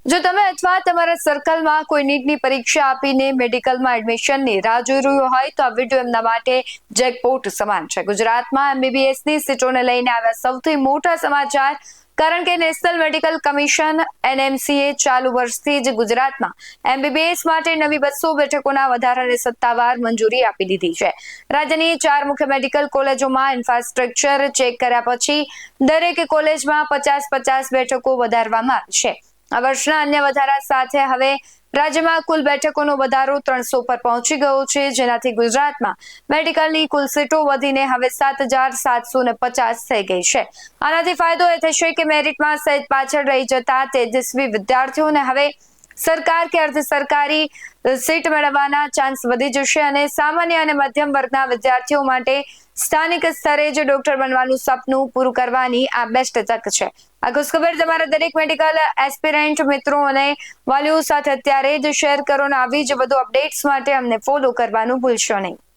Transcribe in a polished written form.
જો તમે અથવા તમારા સર્કલમાં કોઈ નીટની પરીક્ષા આપીને મેડિકલમાં એડમિશનની રાહ જોઈ રહ્યો હોય તો આ વિડીયો એમના માટે જેકપોટ સમાન છે। ગુજરાતમાં એમબીબીએસની સીટોને લઈને આવ્યા સૌથી મોટા સમાચાર, કારણ કે નેશનલ મેડિકલ કમિશન એનએમસીએ ચાલુ વર્ષથી જ ગુજરાતમાં એમબીબીએસ માટે નવી 200 બેઠકોના વધારાને સત્તાવાર મંજૂરી આપી દીધી છે। રાજ્યની 4 મુખ્ય મેડિકલ કોલેજોમાં ઇન્ફ્રાસ્ટ્રક્ચર ચેક કર્યા પછી દરેક કોલેજમાં 50-50 બેઠકો વધારવામાં આવી છે। આ વર્ષના અન્ય વધારા સાથે હવે રાજ્યમાં કુલ બેઠકોનો વધારો 300 પર પહોંચી ગયો છે, જેનાથી ગુજરાતમાં મેડિકલની કુલ સીટો વધીને હવે 7,750 થઈ ગઈ છે। આનાથી ફાયદો એ થશે કે મેરિટમાં સહેજ પાછળ રહી જતા તેજસ્વી વિદ્યાર્થીઓને હવે સરકાર કે અર્ધ સરકારી સીટ મેળવવાના ચાન્સ વધી જશે અને સામાન્ય અને મધ્યમ વર્ગના વિદ્યાર્થીઓ માટે સ્થાનિક સ્તરે જ ડોક્ટર બનવાનું સપનું પૂરું કરવાની આ બેસ્ટ તક છે। આ ખુશખબર તમારા દરેક મેડિકલ એસ્પિરન્ટ મિત્રો અને વાલીઓ સાથે અત્યારે જ શેર કરો અને આવી જ વધુ અપડેટ્સ માટે અમને ફોલો કરવાનું ભૂલશો નહીં।